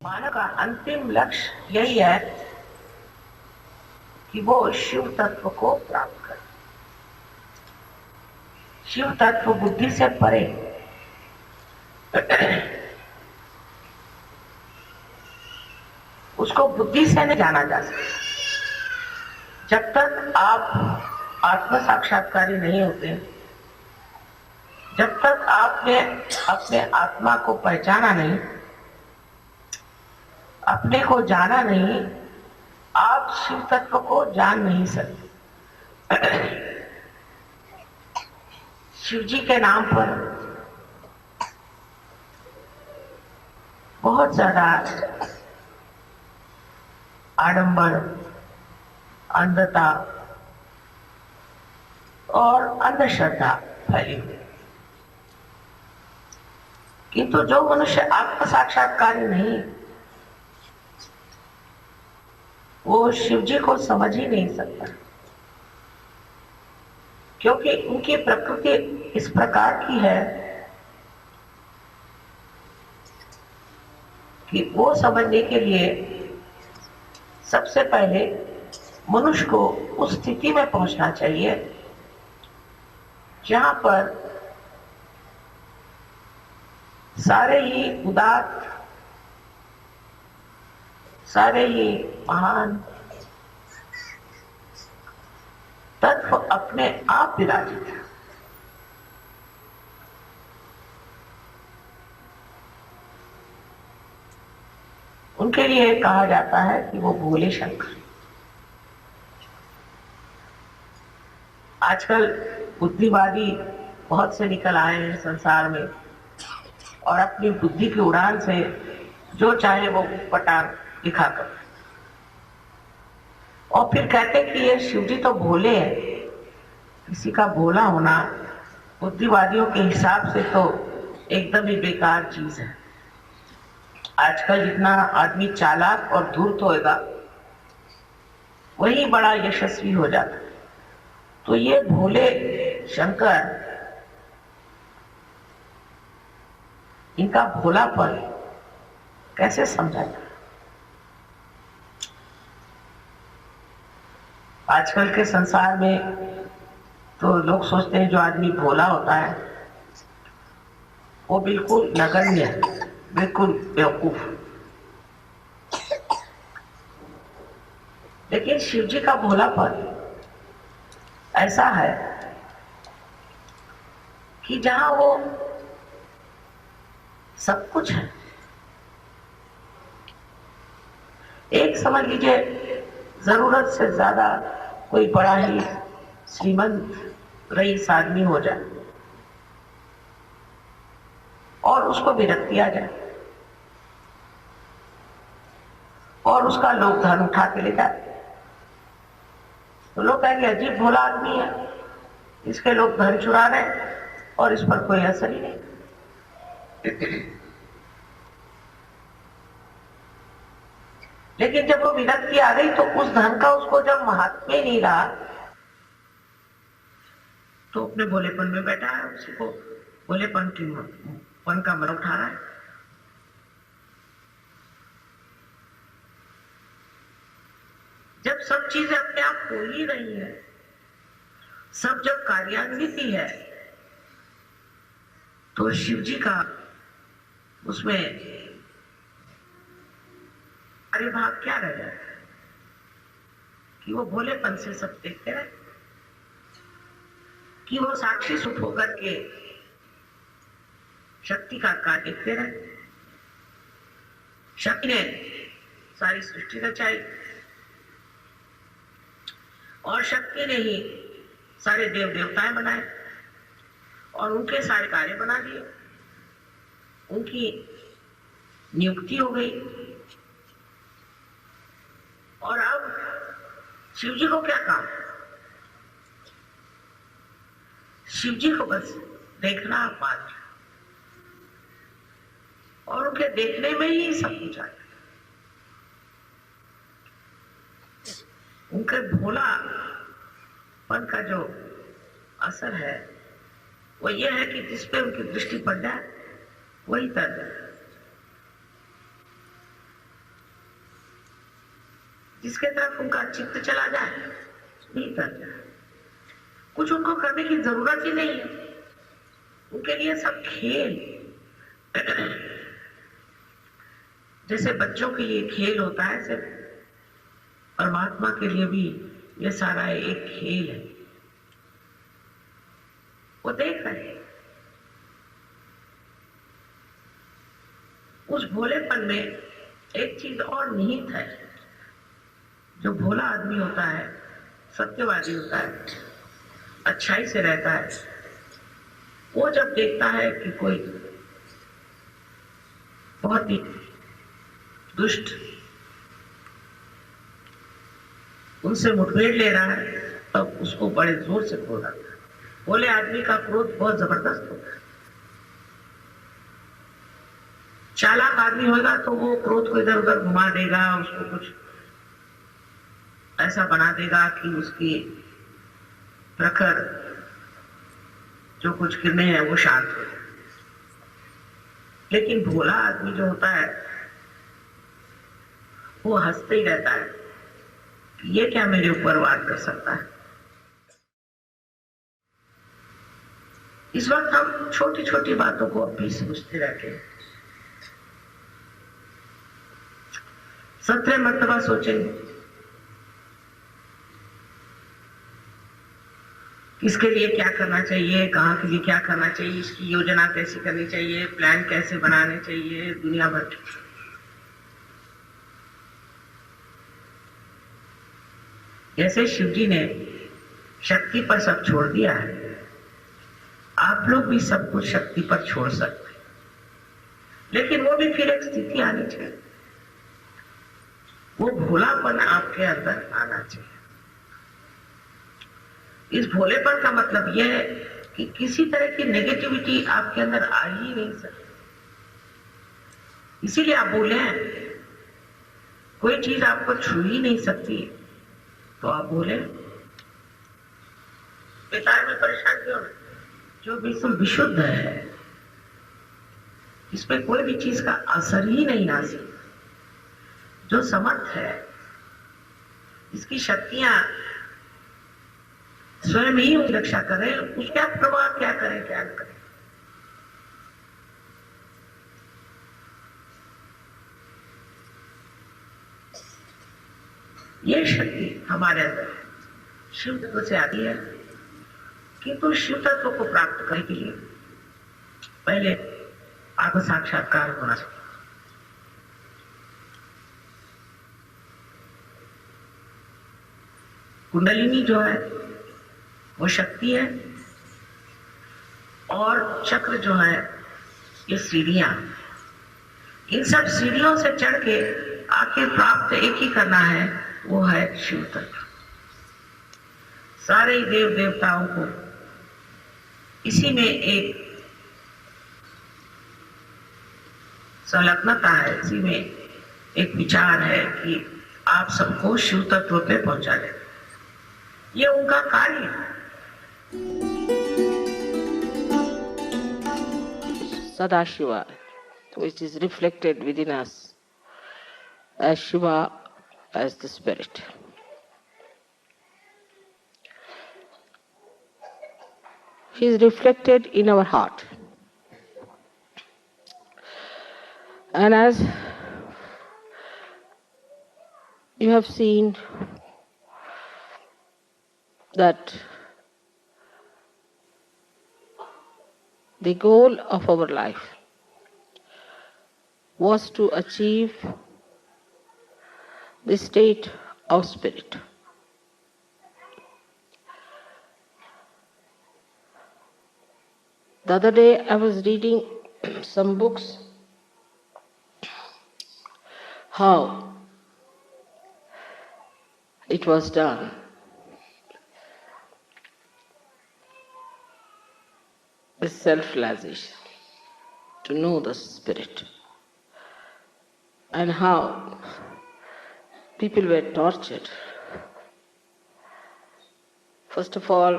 मानव का अंतिम लक्ष्य यही है कि वो शिव तत्व को प्राप्त करे। शिव तत्व बुद्धि से परे उसको बुद्धि से नहीं जाना जा सकता। जब तक आप आत्म साक्षात्कारी नहीं होते, जब तक आपने अपने आत्मा को पहचाना नहीं, अपने को जाना नहीं, आप शिव तत्व को जान नहीं सकते। शिव जी के नाम पर बहुत ज्यादा आडंबर, अंधता और अंधश्रद्धा फैली हुई। किंतु जो मनुष्य आत्म साक्षात्कारी नहीं, वो शिव जी को समझ ही नहीं सकता, क्योंकि उनकी प्रकृति इस प्रकार की है कि वो समझने के लिए सबसे पहले मनुष्य को उस स्थिति में पहुंचना चाहिए जहां पर सारे ही उदात्त, सारे ही महान तत्व अपने आप विराजित है। उनके लिए कहा जाता है कि वो भोले शंकर। आजकल बुद्धिवादी बहुत से निकल आए हैं संसार में और अपनी बुद्धि की उड़ान से जो चाहे वो पटार दिखाकर, और फिर कहते कि ये शिव जी तो भोले हैं। किसी का भोला होना बुद्धिवादियों के हिसाब से तो एकदम ही बेकार चीज है। आजकल जितना आदमी चालाक और धूर्त होएगा वही बड़ा यशस्वी हो जाता है। तो ये भोले शंकर, इनका भोलापन कैसे समझा जाए? आजकल के संसार में तो लोग सोचते हैं जो आदमी भोला होता है वो बिल्कुल नगण्य है, बिल्कुल बेवकूफ। लेकिन शिव जी का भोलापन ऐसा है कि जहां वो सब कुछ है। एक समझ लीजिए जरूरत से ज्यादा कोई बड़ा ही श्रीमंत रईस आदमी हो जाए और उसको विरक्ति आ जाए और उसका लोग धन उठा के ले जाए, तो लोग कहेंगे अजीब भोला आदमी है, इसके लोग धन चुरा रहे हैं और इस पर कोई असर ही नहीं। लेकिन जब वो विरक्ति आ गई तो उस धन का उसको जब महात्म्य ही नहीं रहा तो अपने भोलेपन में बैठा है, उसी को भोलेपन का मजा उठा रहा है। जब सब चीजें अपने आप हो ही रही है, सब जब कार्यान्वित ही है, तो शिव जी का उसमें कार्यभाग क्या रह जाता है कि वो भोलेपन से सब देखते रहे, कि वो साक्षी सुख होकर के शक्ति का कार्य देखते रहे। शक्ति ने सारी सृष्टि रचाई और शक्ति ने ही सारे देव देवताएं बनाए और उनके सारे कार्य बना दिए, उनकी नियुक्ति हो गई। और अब शिव जी को क्या काम? शिव जी को बस देखना मात्र, और उनके देखने में ही सब कुछ आ जाए। उनके भोलापन का जो असर है वो ये है कि जिस पे उनकी दृष्टि पड़ जाए वही तर जाए, जिसके तरफ उनका चित्त चला जाए नहीं तर जाए। कुछ उनको करने की जरूरत ही नहीं है, उनके लिए सब खेल। जैसे बच्चों के लिए खेल होता है, ऐसे परमात्मा के लिए भी ये सारा एक खेल है। वो देख रहे हैं उस भोलेपन में एक चीज और निहित है। जो भोला आदमी होता है, सत्यवादी होता है, अच्छाई से रहता है, वो जब देखता है कि कोई बहुत ही दुष्ट उनसे मुठभेड़ ले रहा है, तब उसको बड़े जोर से क्रोध आता है। भोले आदमी का क्रोध बहुत जबरदस्त होता है। चालाक आदमी होगा तो वो क्रोध को इधर उधर घुमा देगा, उसको कुछ ऐसा बना देगा कि उसकी प्रखर जो कुछ किरणें हैं वो शांत हो जाए। लेकिन भोला आदमी जो होता है वो हंसते ही रहता है, ये क्या मेरे ऊपर वार कर सकता है। इस वक्त हम छोटी छोटी बातों को अभी सोचते रहते हैं। 17 मरतबा सोचेंगे किसके लिए क्या करना चाहिए, कहाँ के लिए क्या करना चाहिए, इसकी योजना कैसे करनी चाहिए, प्लान कैसे बनाने चाहिए, दुनिया भर की। जैसे शिव जी ने शक्ति पर सब छोड़ दिया है, आप लोग भी सब कुछ शक्ति पर छोड़ सकते हैं, लेकिन वो भी फिर एक स्थिति आनी चाहिए, वो भोलापन आपके अंदर आना चाहिए। इस भोलेपन का मतलब यह है कि किसी तरह की नेगेटिविटी आपके अंदर आ ही नहीं सकती। इसीलिए आप बोले हैं कोई चीज आपको छू ही नहीं सकती, तो आप बोले बेकार में परेशान क्यों है। जो बिल्कुल विशुद्ध है, इसमें कोई भी चीज का असर ही नहीं आ सकता, जो समर्थ है, इसकी शक्तियां स्वयं ही उसकी रक्षा करें, उसका प्रभाव क्या करें क्या न करें। ये शक्ति हमारे अंदर शिव तत्व से आती है, किंतु शिव तत्व को प्राप्त करने के लिए पहले आत्म साक्षात्कार होना चाहिए। कुंडलिनी जो है वो शक्ति है, और चक्र जो है ये सीढ़ियां। इन सब सीढ़ियों से चढ़ के आखिर प्राप्त एक ही करना है, वो है शिव तत्व। सारे देव देवताओं को इसी में एक संलग्नता है, इसी में एक विचार है कि आप सबको शिव तत्व पे पहुंचा दें। ये उनका कार्य है। Sadashiva, which is reflected within us as Shiva, as the spirit. He is reflected in our heart. And as you have seen that the goal of our life was to achieve the state of spirit. The other day I was reading some books, how it was done. With self-realization, to know the spirit, and how people were tortured. First of all,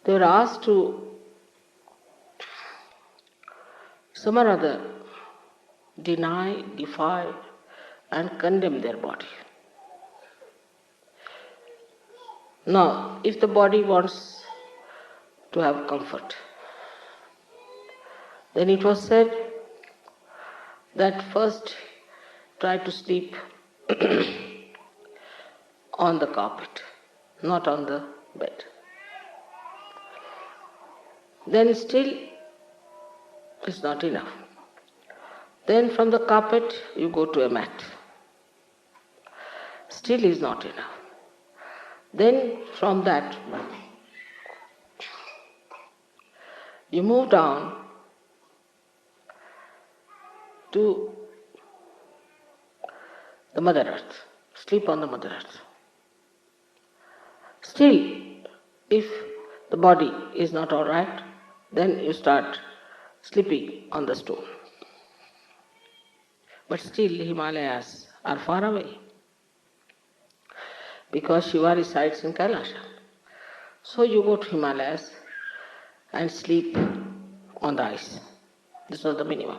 they were asked to some or other deny, defy, and condemn their body. Now, if the body wants to have comfort, then it was said that first try to sleep on the carpet, not on the bed. Then still it's not enough. Then from the carpet you go to a mat. Still is not enough. Then from that you move down to the Mother Earth. Sleep on the Mother Earth. Still, if the body is not all right, then you start sleeping on the stone. But still Himalayas are far away because Shiva resides in Kailasha. So you go to Himalayas and sleep on the ice. This was the minimum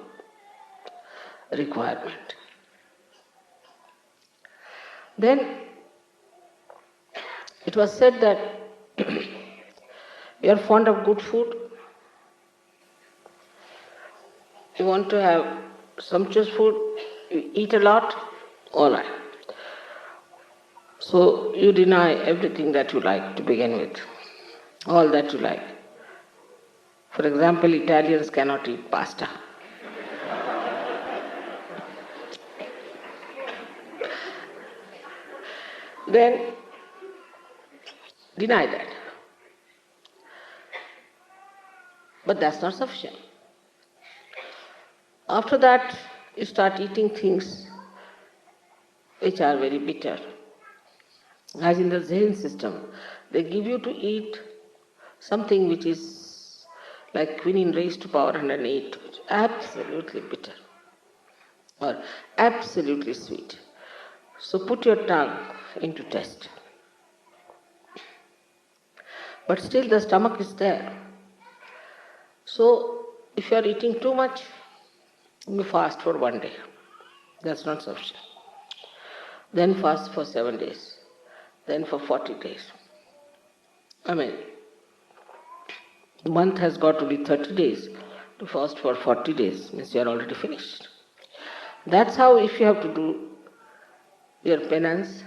requirement. Then it was said that you are fond of good food, you want to have sumptuous food, you eat a lot, all right. So you deny everything that you like to begin with, all that you like. For example, Italians cannot eat pasta. Then deny that. But that's not sufficient. After that, you start eating things which are very bitter. As in the Zen system, they give you to eat something which is like quinine raised to power 108, which is absolutely bitter or absolutely sweet. So put your tongue into test. But still the stomach is there. So if you are eating too much, you fast for 1 day. That's not sufficient. Then fast for 7 days. Then for 40 days. The month has got to be 30 days. To fast for 40 days means you are already finished. That's how if you have to do your penance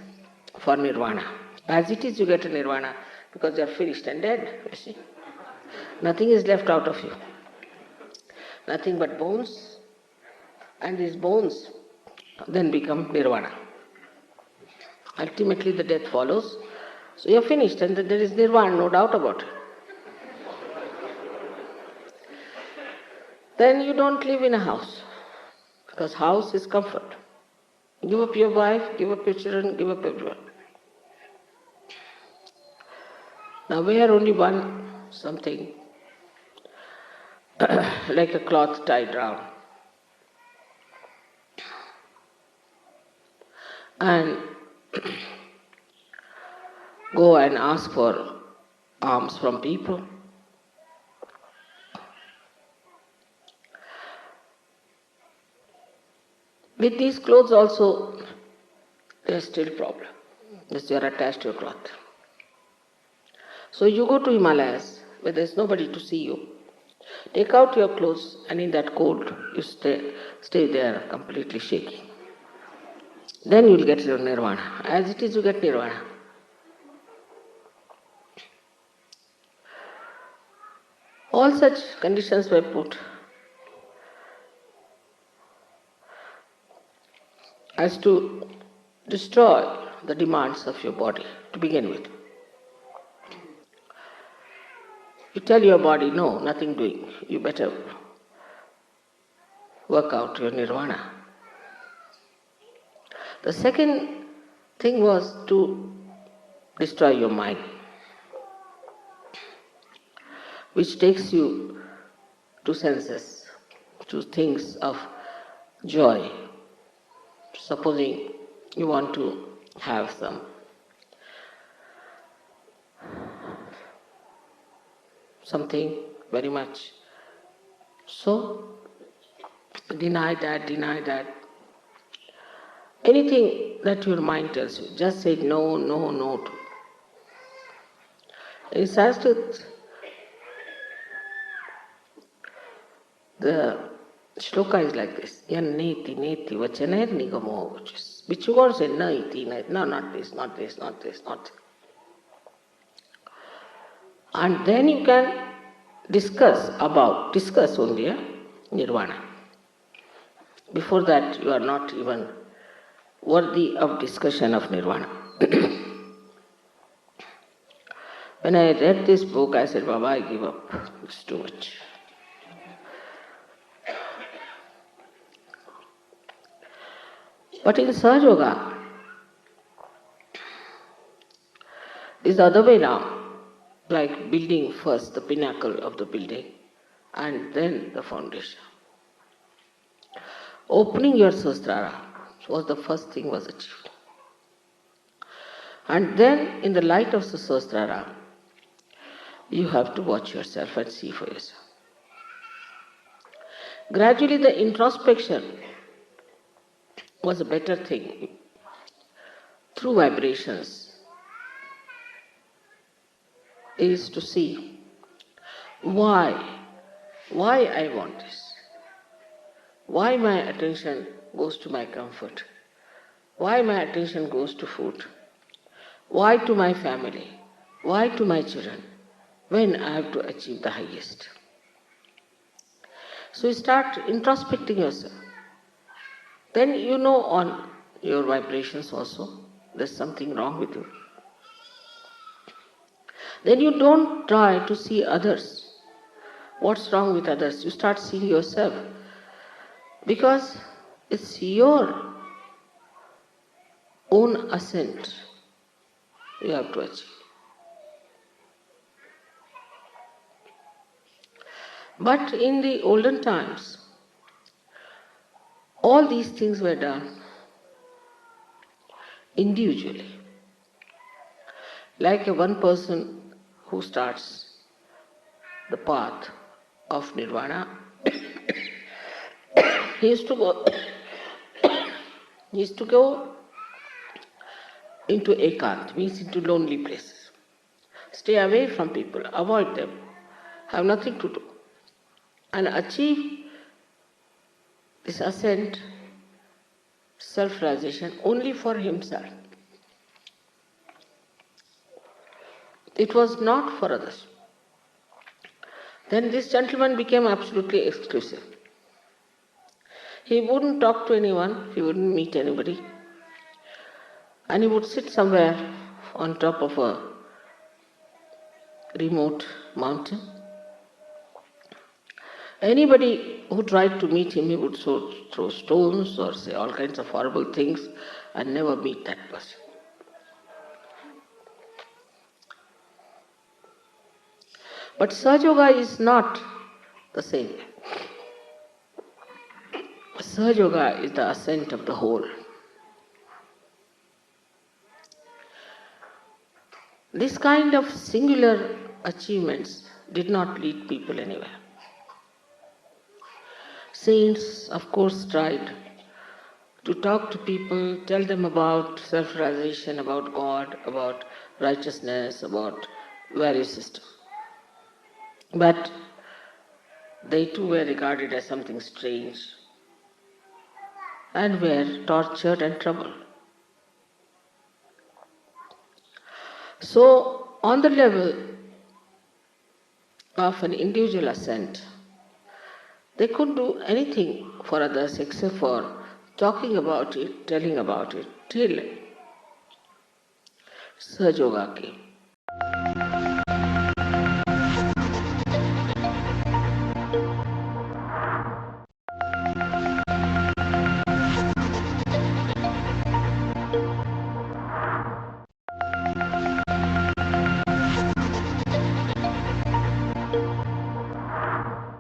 for nirvana. As it is, you get a nirvana because you are finished and dead, you see. Nothing is left out of you. Nothing but bones, and these bones then become nirvana. Ultimately the death follows, so you are finished and there is nirvana, no doubt about it. Then you don't live in a house, because house is comfort. Give up your wife, give up your children, give up everyone. Now wear only one something like a cloth tied round. And go and ask for alms from people. With these clothes also, there is still problem, because you are attached to your cloth. So you go to Himalayas, where there is nobody to see you. Take out your clothes, and in that cold, you stay there completely shaking. Then you will get your nirvana. As it is, you get nirvana. All such conditions were put as to destroy the demands of your body to begin with. You tell your body, no, nothing doing. You better work out your nirvana. The second thing was to destroy your mind, which takes you to senses, to things of joy. Supposing you want to have some something very much. So, deny that. Anything that your mind tells you, just say no, no, no to. In Sanskrit, the shloka is like this: Yan neti neti vachaner nigamo vachis. Which you want to say, no, iti, no, not this, not this, not this, not this. And then you can discuss only nirvana. Before that, you are not even worthy of discussion of nirvana. When I read this book, I said, Baba, I give up. It's too much. But in Sahaja Yoga, it's the other way now. Like building first the pinnacle of the building and then the foundation. Opening your Sahasrara was the first thing was achieved. And then in the light of the Sahasrara, you have to watch yourself and see for yourself. Gradually the introspection was a better thing. Through vibrations is to see why I want this, why my attention goes to my comfort, why my attention goes to food, why to my family, why to my children, when I have to achieve the highest. So you start introspecting yourself. Then you know on your vibrations also, there's something wrong with you. Then you don't try to see others. What's wrong with others? You start seeing yourself. Because it's your own ascent you have to achieve. But in the olden times, all these things were done individually. Like one person who starts the path of nirvana, he used to go into ekant, means into lonely places. Stay away from people, avoid them, have nothing to do, and achieve this ascent, self-realization only for himself. It was not for others. Then this gentleman became absolutely exclusive. He wouldn't talk to anyone, he wouldn't meet anybody, and he would sit somewhere on top of a remote mountain. Anybody who tried to meet him, he would throw stones or say all kinds of horrible things and never meet that person. But Sahaja Yoga is not the same. Sahaja Yoga is the ascent of the whole. This kind of singular achievements did not lead people anywhere. Saints, of course, tried to talk to people, tell them about self-realization, about God, about righteousness, about various systems. But they too were regarded as something strange and were tortured and troubled. So, on the level of an individual ascent, they couldn't do anything for others except for talking about it, telling about it, till Sahaja Yoga came.